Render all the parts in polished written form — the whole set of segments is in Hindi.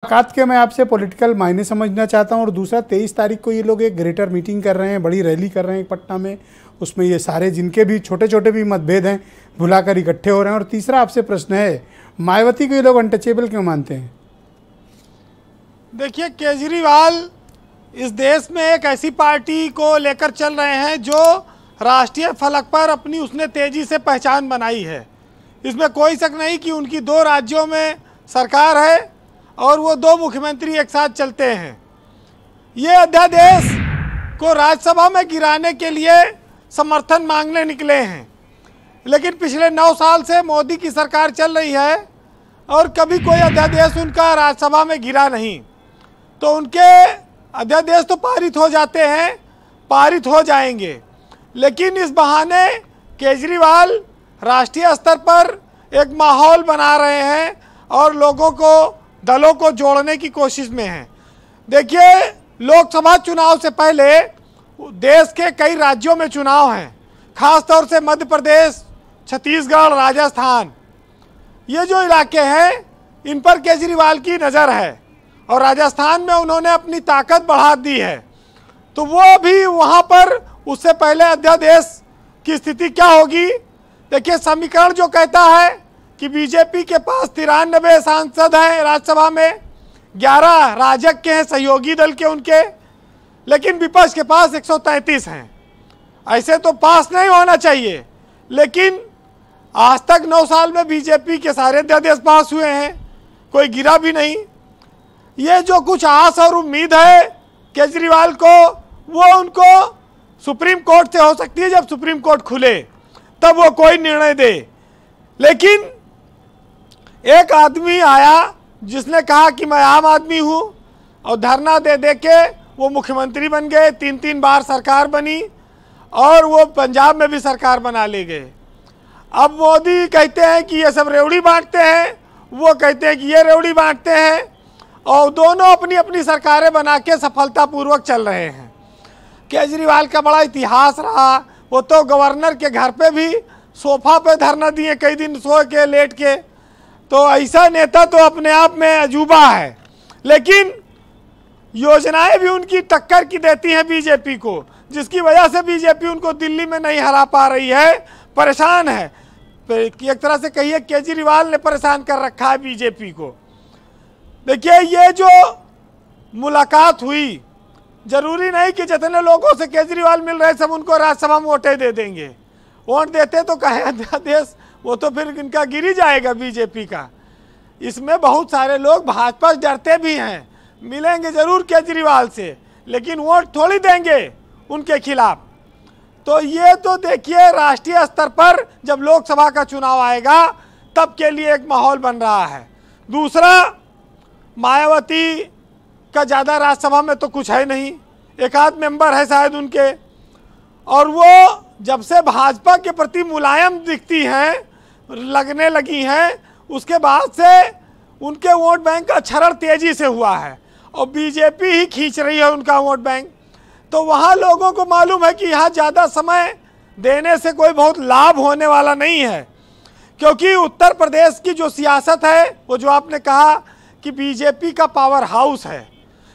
मुलाकात के मैं आपसे पॉलिटिकल मायने समझना चाहता हूं और दूसरा 23 तारीख को ये लोग एक ग्रेटर मीटिंग कर रहे हैं, बड़ी रैली कर रहे हैं पटना में। उसमें ये सारे जिनके भी छोटे छोटे भी मतभेद हैं भुलाकर इकट्ठे हो रहे हैं। और तीसरा आपसे प्रश्न है, मायावती को ये लोग अनटचेबल क्यों मानते हैं? देखिए, केजरीवाल इस देश में एक ऐसी पार्टी को लेकर चल रहे हैं जो राष्ट्रीय फलक पर अपनी उसने तेजी से पहचान बनाई है। इसमें कोई शक नहीं कि उनकी 2 राज्यों में सरकार है और वो 2 मुख्यमंत्री एक साथ चलते हैं। ये अध्यादेश को राज्यसभा में गिराने के लिए समर्थन मांगने निकले हैं, लेकिन पिछले 9 साल से मोदी की सरकार चल रही है और कभी कोई अध्यादेश उनका राज्यसभा में गिरा नहीं। तो उनके अध्यादेश तो पारित हो जाते हैं, पारित हो जाएंगे, लेकिन इस बहाने केजरीवाल राष्ट्रीय स्तर पर एक माहौल बना रहे हैं और लोगों को, दलों को जोड़ने की कोशिश में हैं। देखिए, लोकसभा चुनाव से पहले देश के कई राज्यों में चुनाव हैं, खास तौर से मध्य प्रदेश, छत्तीसगढ़, राजस्थान। ये जो इलाके हैं इन पर केजरीवाल की नज़र है और राजस्थान में उन्होंने अपनी ताकत बढ़ा दी है। तो वो भी वहाँ पर उससे पहले अध्यादेश की स्थिति क्या होगी? देखिए, समीकरण जो कहता है कि बीजेपी के पास 93 सांसद हैं राज्यसभा में, 11 राजग के हैं, सहयोगी दल के उनके, लेकिन विपक्ष के पास 133 हैं। ऐसे तो पास नहीं होना चाहिए, लेकिन आज तक 9 साल में बीजेपी के सारे अध्यादेश पास हुए हैं, कोई गिरा भी नहीं। ये जो कुछ आस और उम्मीद है केजरीवाल को, वो उनको सुप्रीम कोर्ट से हो सकती है। जब सुप्रीम कोर्ट खुले तब वो कोई निर्णय दे। लेकिन एक आदमी आया जिसने कहा कि मैं आम आदमी हूँ और धरना दे दे के वो मुख्यमंत्री बन गए, 3 बार सरकार बनी और वो पंजाब में भी सरकार बना ले गए। अब मोदी कहते हैं कि ये सब रेवड़ी बांटते हैं, वो कहते हैं कि ये रेवड़ी बांटते हैं, और दोनों अपनी अपनी सरकारें बना के सफलतापूर्वक चल रहे हैं। केजरीवाल का बड़ा इतिहास रहा, वो तो गवर्नर के घर पे भी सोफा पे धरना दिए, कई दिन सो के लेट के। तो ऐसा नेता तो अपने आप में अजूबा है, लेकिन योजनाएं भी उनकी टक्कर की देती हैं बीजेपी को, जिसकी वजह से बीजेपी उनको दिल्ली में नहीं हरा पा रही है, परेशान है। एक तरह से कहिए केजरीवाल ने परेशान कर रखा है बीजेपी को। देखिए, ये जो मुलाकात हुई, जरूरी नहीं कि जितने लोगों से केजरीवाल मिल रहे सब उनको राज्यसभा में वोटें दे देंगे। वोट देते तो कहे अध्यादेश, वो तो फिर इनका गिर ही जाएगा बीजेपी का। इसमें बहुत सारे लोग भाजपा से डरते भी हैं, मिलेंगे जरूर केजरीवाल से, लेकिन वोट थोड़ी देंगे उनके खिलाफ। तो ये तो देखिए, राष्ट्रीय स्तर पर जब लोकसभा का चुनाव आएगा तब के लिए एक माहौल बन रहा है। दूसरा, मायावती का ज़्यादा राज्यसभा में तो कुछ है नहीं, 1 आध मेंबर है शायद उनके, और वो जब से भाजपा के प्रति मुलायम दिखती हैं, लगने लगी हैं, उसके बाद से उनके वोट बैंक का क्षरण तेजी से हुआ है और बीजेपी ही खींच रही है उनका वोट बैंक। तो वहाँ लोगों को मालूम है कि यहाँ ज़्यादा समय देने से कोई बहुत लाभ होने वाला नहीं है, क्योंकि उत्तर प्रदेश की जो सियासत है, वो जो आपने कहा कि बीजेपी का पावर हाउस है,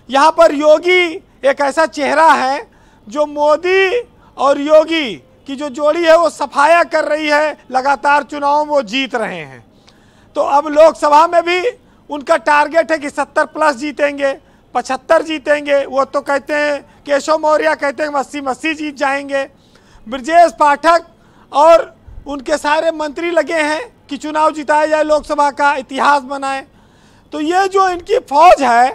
यहाँ पर योगी एक ऐसा चेहरा है जो मोदी और योगी की जो जोड़ी है वो सफाया कर रही है, लगातार चुनाव में वो जीत रहे हैं। तो अब लोकसभा में भी उनका टारगेट है कि 70+ जीतेंगे, 75 जीतेंगे। वो तो कहते हैं, केशव मौर्य कहते हैं 80 जीत जाएंगे। ब्रजेश पाठक और उनके सारे मंत्री लगे हैं कि चुनाव जिताया जाए, लोकसभा का इतिहास बनाए। तो ये जो इनकी फौज है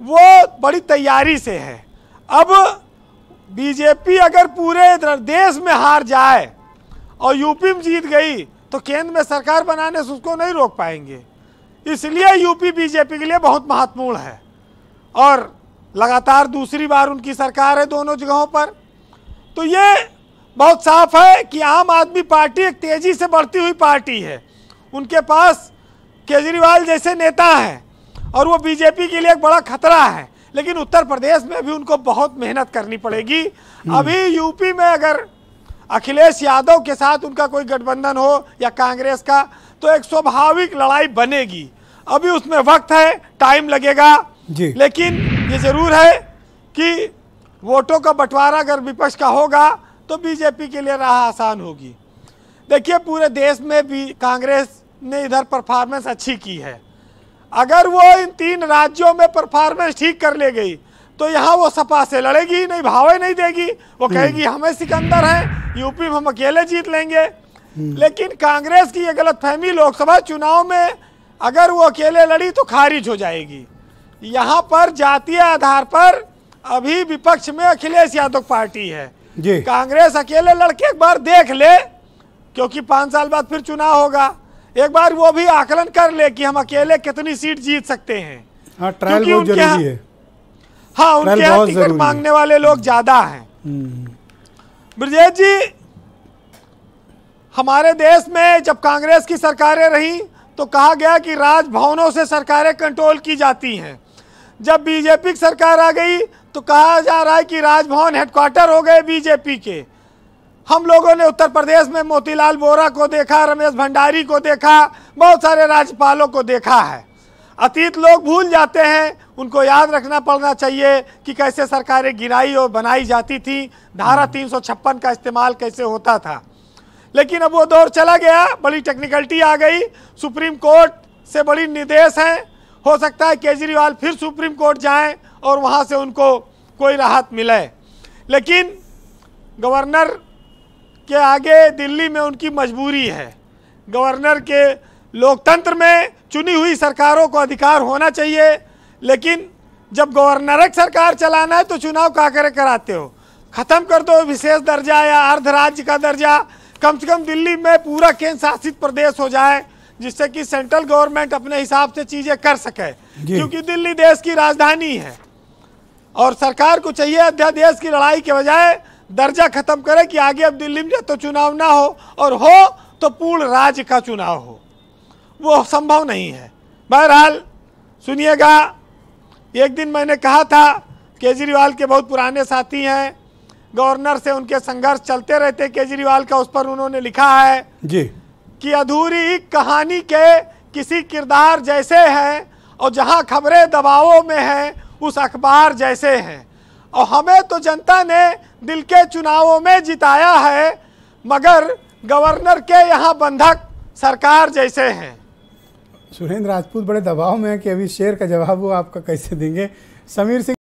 वो बड़ी तैयारी से है। अब बीजेपी अगर पूरे देश में हार जाए और यूपी में जीत गई तो केंद्र में सरकार बनाने से उसको नहीं रोक पाएंगे। इसलिए यूपी बीजेपी के लिए बहुत महत्वपूर्ण है और लगातार दूसरी बार उनकी सरकार है दोनों जगहों पर। तो ये बहुत साफ है कि आम आदमी पार्टी एक तेजी से बढ़ती हुई पार्टी है। उनके पास केजरीवाल जैसे नेता हैं और वो बीजेपी के लिए एक बड़ा खतरा है, लेकिन उत्तर प्रदेश में भी उनको बहुत मेहनत करनी पड़ेगी। अभी यूपी में अगर अखिलेश यादव के साथ उनका कोई गठबंधन हो या कांग्रेस का, तो एक स्वाभाविक लड़ाई बनेगी। अभी उसमें वक्त है, टाइम लगेगा जी। लेकिन ये जरूर है कि वोटों का बंटवारा अगर विपक्ष का होगा तो बीजेपी के लिए राह आसान होगी। देखिए पूरे देश में भी कांग्रेस ने इधर परफॉर्मेंस अच्छी की है। अगर वो इन 3 राज्यों में परफॉर्मेंस ठीक कर ले गई तो यहाँ वो सपा से लड़ेगी नहीं, भावे नहीं देगी। वो कहेगी हमें सिकंदर हैं, यूपी में हम अकेले जीत लेंगे। लेकिन कांग्रेस की ये गलतफहमी लोकसभा चुनाव में अगर वो अकेले लड़ी तो खारिज हो जाएगी। यहाँ पर जातीय आधार पर अभी विपक्ष में अखिलेश यादव पार्टी है जी। कांग्रेस अकेले लड़के एक बार देख ले, क्योंकि 5 साल बाद फिर चुनाव होगा, एक बार वो भी आकलन कर ले कि हम अकेले कितनी सीट जीत सकते हैं। हाँ, ट्रायल बहुत जरूरी है। हाँ, उनके यहाँ टिकट मांगने वाले लोग ज्यादा हैं। ब्रजेश जी, हमारे देश में जब कांग्रेस की सरकारें रही तो कहा गया कि राजभवनों से सरकारें कंट्रोल की जाती हैं। जब बीजेपी की सरकार आ गई तो कहा जा रहा है कि राजभवन हेडक्वार्टर हो गए बीजेपी के। हम लोगों ने उत्तर प्रदेश में मोतीलाल वोरा को देखा, रमेश भंडारी को देखा, बहुत सारे राज्यपालों को देखा है। अतीत लोग भूल जाते हैं, उनको याद रखना पड़ना चाहिए कि कैसे सरकारें गिराई और बनाई जाती थी, धारा 356 का इस्तेमाल कैसे होता था। लेकिन अब वो दौर चला गया, बड़ी टेक्निकलिटी आ गई, सुप्रीम कोर्ट से बड़ी निर्देश हैं। हो सकता है केजरीवाल फिर सुप्रीम कोर्ट जाएं और वहाँ से उनको कोई राहत मिले। लेकिन गवर्नर के आगे दिल्ली में उनकी मजबूरी है। गवर्नर के लोकतंत्र में चुनी हुई सरकारों को अधिकार होना चाहिए, लेकिन जब गवर्नर की सरकार चलाना है तो चुनाव का करे कराते हो। खत्म कर दो विशेष दर्जा या अर्ध राज्य का दर्जा, कम से कम दिल्ली में पूरा केंद्र शासित प्रदेश हो जाए, जिससे कि सेंट्रल गवर्नमेंट अपने हिसाब से चीजें कर सके, क्योंकि दिल्ली देश की राजधानी है। और सरकार को चाहिए अध्यादेश की लड़ाई के बजाय दर्जा खत्म करे कि आगे अब दिल्ली में तो चुनाव ना हो, और हो तो पूर्ण राज्य का चुनाव हो। वो संभव नहीं है। बहरहाल सुनिएगा, एक दिन मैंने कहा था, केजरीवाल के बहुत पुराने साथी हैं, गवर्नर से उनके संघर्ष चलते रहते केजरीवाल का, उस पर उन्होंने लिखा है जी कि अधूरी कहानी के किसी किरदार जैसे हैं, और जहां खबरें दबावों में हैं उस अखबार जैसे हैं। और हमें तो जनता ने दिल के चुनावों में जिताया है, मगर गवर्नर के यहाँ बंधक सरकार जैसे हैं। सुरेंद्र राजपूत बड़े दबाव में है कि अभी शेर का जवाब वो आपका कैसे देंगे। समीर सिंह